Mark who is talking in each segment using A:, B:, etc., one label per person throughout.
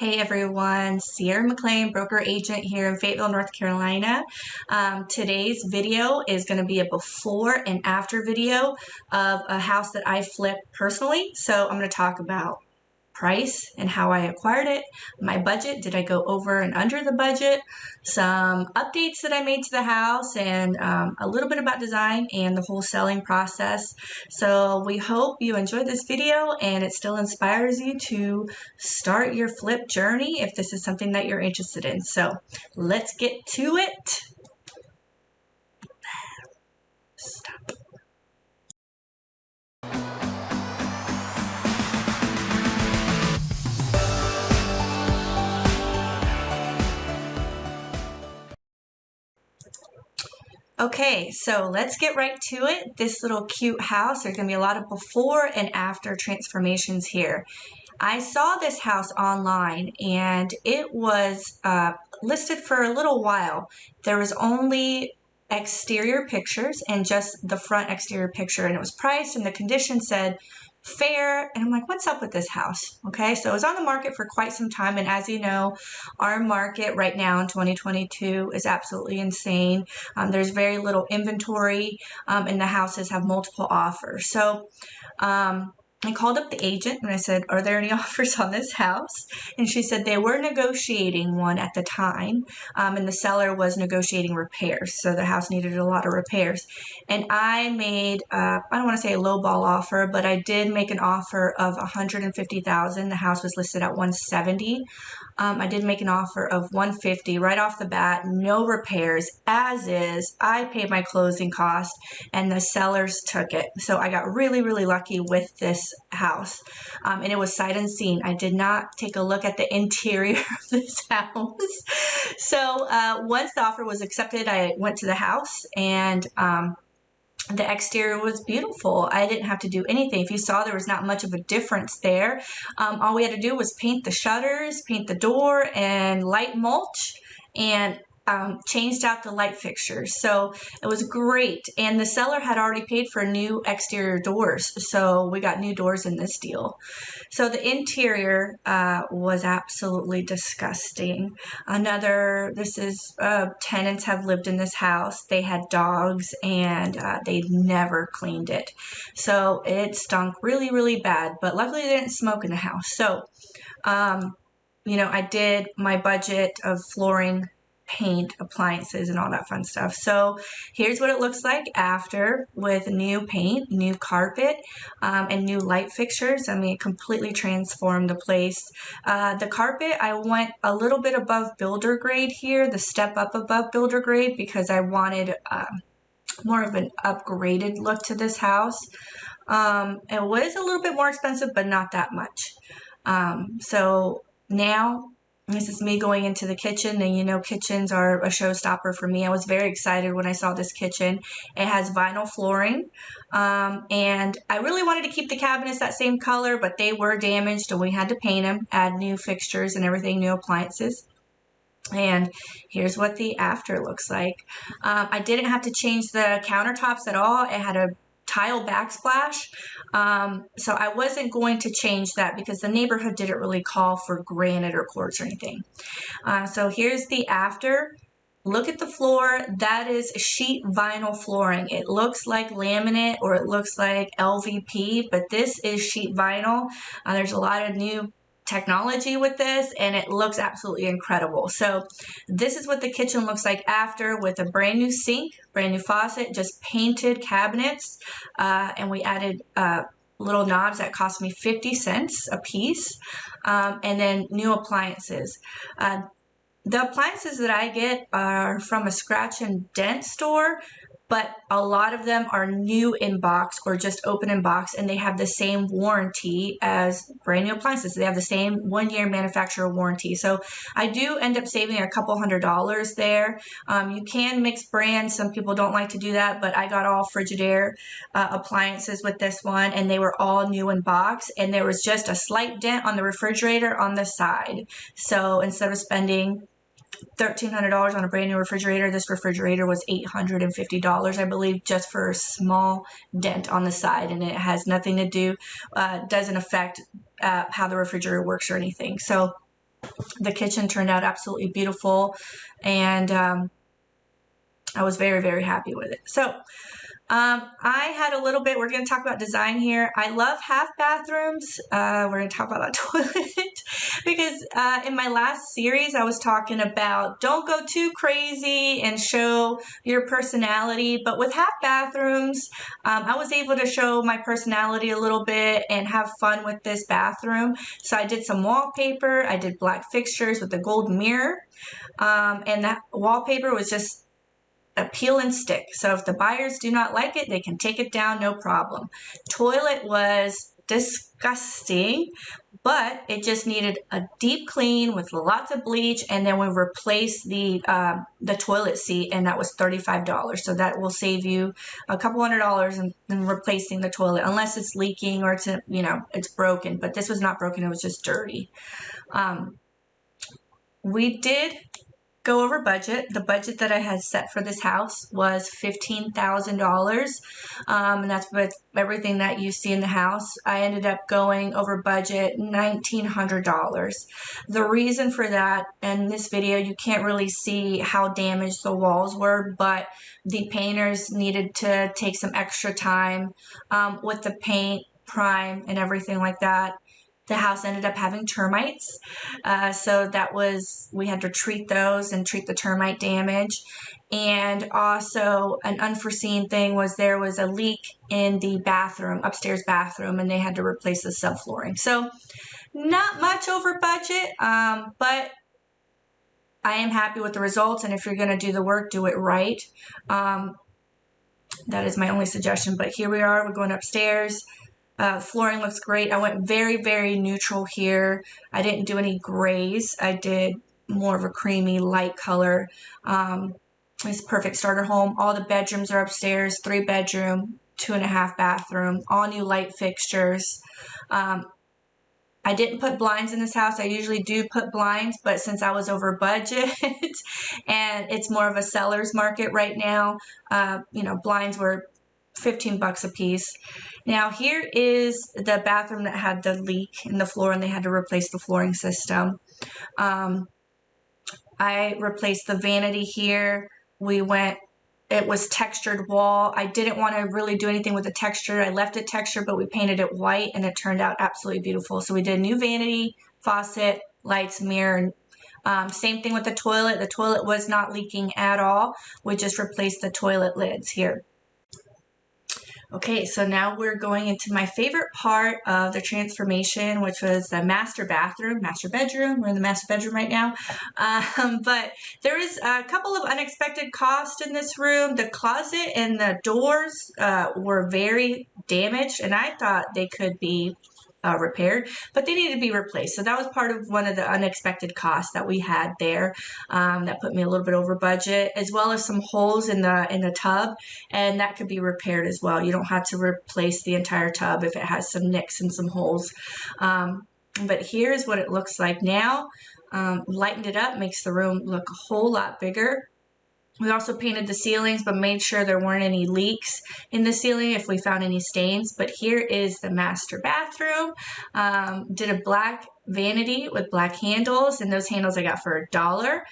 A: Hey everyone, Ciara McLean, broker agent here in Fayetteville, North Carolina. Today's video is going to be a before and after video of a house that I flipped personally. So I'm going to talk about price and how I acquired it, my budget, did I go over and under the budget, some updates that I made to the house, and a little bit about design and the whole selling process. So we hope you enjoyed this video and it still inspires you to start your flip journey if this is something that you're interested in. So let's get to it. Stop. Okay, so let's get right to it. This little cute house, there's going to be a lot of before and after transformations here. I saw this house online and it was listed for a little while. There was only exterior pictures and just the front exterior picture, and it was priced and the condition said fair, and I'm like, what's up with this house? Okay, so it was on the market for quite some time, and as you know, our market right now in 2022 is absolutely insane. There's very little inventory, and the houses have multiple offers. So I called up the agent and I said, are there any offers on this house? And she said they were negotiating one at the time, and the seller was negotiating repairs. So the house needed a lot of repairs. And I made, I don't want to say a lowball offer, but I did make an offer of $150,000. The house was listed at $170,000. I did make an offer of $150,000 right off the bat, no repairs, as is. I paid my closing cost and the sellers took it. So I got really, really lucky with this house. And it was sight unseen. I did not take a look at the interior of this house. So once the offer was accepted, I went to the house, and the exterior was beautiful. I didn't have to do anything. If you saw, there was not much of a difference there. All we had to do was paint the shutters, paint the door, and light mulch, and changed out the light fixtures. So it was great. And the seller had already paid for new exterior doors. So we got new doors in this deal. So the interior was absolutely disgusting. Tenants have lived in this house. They had dogs and they'd never cleaned it. So it stunk really, really bad, but luckily they didn't smoke in the house. So, I did my budget of flooring, paint, appliances, and all that fun stuff. So here's what it looks like after, with new paint, new carpet, and new light fixtures. I mean, it completely transformed the place. The carpet, I went a little bit above builder grade here, the step up above builder grade, because I wanted more of an upgraded look to this house. It was a little bit more expensive, but not that much. So now, this is me going into the kitchen, and kitchens are a showstopper for me. I was very excited when I saw this kitchen. It has vinyl flooring, and I really wanted to keep the cabinets that same color, but they were damaged and we had to paint them, add new fixtures and everything, new appliances. And here's what the after looks like. I didn't have to change the countertops at all. It had a tile backsplash. So I wasn't going to change that because the neighborhood didn't really call for granite or quartz or anything. So here's the after. Look at the floor. That is sheet vinyl flooring. It looks like laminate or it looks like LVP, but this is sheet vinyl. There's a lot of new technology with this, and it looks absolutely incredible. So this is what the kitchen looks like after, with a brand new sink, brand new faucet, just painted cabinets, and we added little knobs that cost me 50 cents a piece, and then new appliances. The appliances that I get are from a scratch and dent store, but a lot of them are new in box or just open in box, and they have the same warranty as brand new appliances. They have the same 1-year manufacturer warranty. So I do end up saving a couple $100 there. You can mix brands. Some people don't like to do that, but I got all Frigidaire appliances with this one, and they were all new in box, and there was just a slight dent on the refrigerator on the side. So instead of spending $1,300 on a brand new refrigerator, this refrigerator was $850, I believe, just for a small dent on the side, and it has nothing to do, doesn't affect how the refrigerator works or anything. So The kitchen turned out absolutely beautiful, and I was very, very happy with it. So I had a little bit, we're going to talk about design here. I love half bathrooms. We're going to talk about that toilet because in my last series, I was talking about don't go too crazy and show your personality. But with half bathrooms, I was able to show my personality a little bit and have fun with this bathroom. So I did some wallpaper. I did black fixtures with a gold mirror. And that wallpaper was just a peel and stick. So if the buyers do not like it, they can take it down, no problem. Toilet was disgusting, but it just needed a deep clean with lots of bleach, and then we replaced the toilet seat, and that was $35. So that will save you a couple $100 in replacing the toilet, unless it's leaking or it's, you know, it's broken. But this was not broken; it was just dirty. We did go over budget. The budget that I had set for this house was $15,000, and that's with everything that you see in the house. I ended up going over budget $1,900. The reason for that, in this video you can't really see how damaged the walls were, but the painters needed to take some extra time with the paint, prime, and everything like that. The house ended up having termites, so that was, we had to treat those and treat the termite damage. And also an unforeseen thing was there was a leak in the bathroom, upstairs bathroom, and they had to replace the subflooring. So not much over budget, but I am happy with the results, and if you're going to do the work, do it right. That is my only suggestion, but here we are, we're going upstairs. Flooring looks great. I went very, very neutral here. I didn't do any grays. I did more of a creamy light color. It's a perfect starter home. All the bedrooms are upstairs, 3-bedroom, 2.5 bathroom, all new light fixtures. I didn't put blinds in this house. I usually do put blinds, but since I was over budget and it's more of a seller's market right now, you know, blinds were $15 a piece. Now here is the bathroom that had the leak in the floor, and they had to replace the flooring system. I replaced the vanity here. It was textured wall. I didn't want to really do anything with the texture. I left it textured, but we painted it white, and it turned out absolutely beautiful. So we did a new vanity, faucet, lights, mirror. Same thing with the toilet. The toilet was not leaking at all. We just replaced the toilet lids here. Okay, so now we're going into my favorite part of the transformation, which was the master bedroom. We're in the master bedroom right now. But there is a couple of unexpected costs in this room. The closet and the doors were very damaged, and I thought they could be repaired, but they needed to be replaced. So that was part of one of the unexpected costs that we had there. That put me a little bit over budget, as well as some holes in the tub, and that could be repaired as well. You don't have to replace the entire tub if it has some nicks and some holes. But here's what it looks like now. Lightened it up, makes the room look a whole lot bigger. We also painted the ceilings, but made sure there weren't any leaks in the ceiling if we found any stains. But here is the master bathroom. Did a black vanity with black handles, and those handles I got for $1.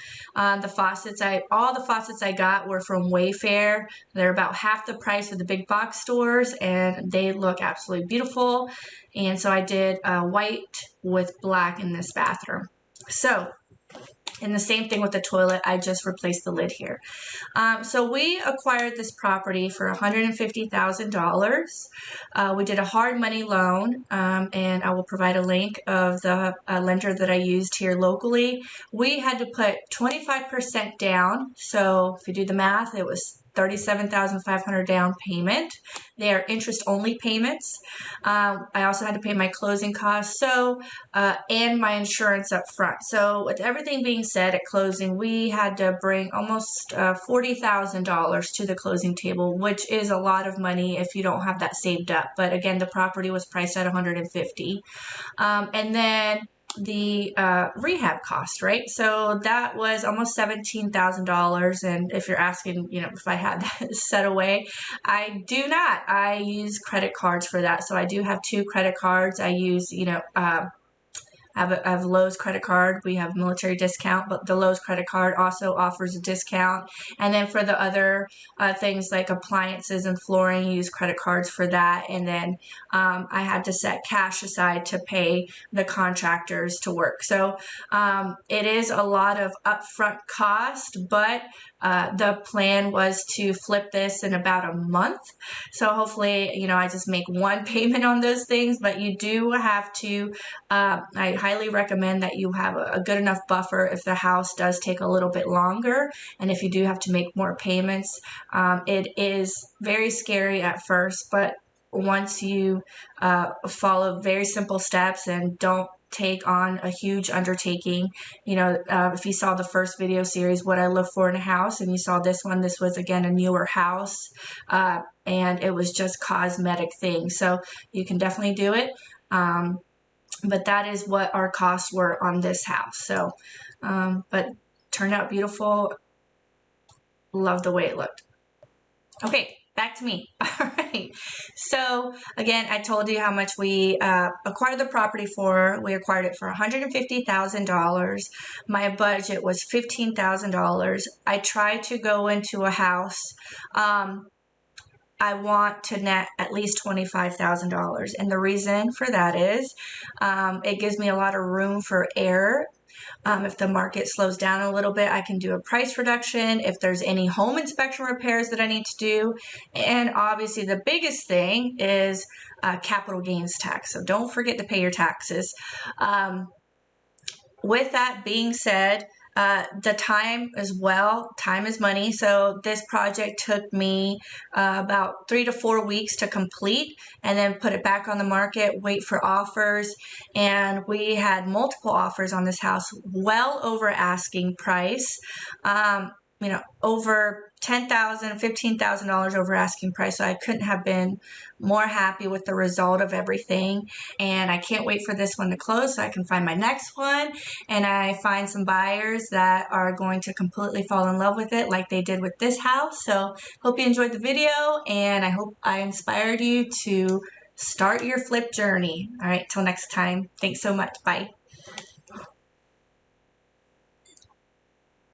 A: The faucets, all the faucets I got were from Wayfair. They're about half the price of the big box stores, and they look absolutely beautiful. And so I did white with black in this bathroom. So, and the same thing with the toilet, I just replaced the lid here. So we acquired this property for $150,000. We did a hard money loan, and I will provide a link of the lender that I used here locally. We had to put 25% down, so if you do the math, it was $37,500 down payment. They are interest-only payments. I also had to pay my closing costs, and my insurance up front. So with everything being said at closing, we had to bring almost $40,000 to the closing table, which is a lot of money if you don't have that saved up. But again, the property was priced at $150,000, and then the rehab cost, right? So that was almost $17,000. And if you're asking, you know, if I had that set away, I do not. I use credit cards for that. So I do have 2 credit cards. I use, you know, I I have Lowe's credit card. We have military discount, but the Lowe's credit card also offers a discount. And then for the other things like appliances and flooring, you use credit cards for that. And then I had to set cash aside to pay the contractors to work. So it is a lot of upfront cost, but the plan was to flip this in about a month. So hopefully, you know, I just make one payment on those things, but you do have to, I highly recommend that you have a good enough buffer if the house does take a little bit longer. And if you do have to make more payments, it is very scary at first, but once you follow very simple steps and don't take on a huge undertaking, you know, if you saw the first video series, what I look for in a house, and you saw this one, this was again a newer house, and it was just cosmetic things. So you can definitely do it. But that is what our costs were on this house. So, but turned out beautiful. Love the way it looked. Okay, back to me. All right. So again, I told you how much we acquired the property for. We acquired it for $150,000. My budget was $15,000. I tried to go into a house. I want to net at least $25,000. And the reason for that is it gives me a lot of room for error. If the market slows down a little bit, I can do a price reduction. If there's any home inspection repairs that I need to do. And obviously the biggest thing is capital gains tax. So don't forget to pay your taxes. With that being said, the time as well, time is money. So this project took me about 3 to 4 weeks to complete, and then put it back on the market, wait for offers. And we had multiple offers on this house, well over asking price. You know, over $10,000, $15,000 over asking price. So I couldn't have been more happy with the result of everything. And I can't wait for this one to close so I can find my next one. And I find some buyers that are going to completely fall in love with it like they did with this house. So hope you enjoyed the video, and I hope I inspired you to start your flip journey. All right, till next time. Thanks so much. Bye.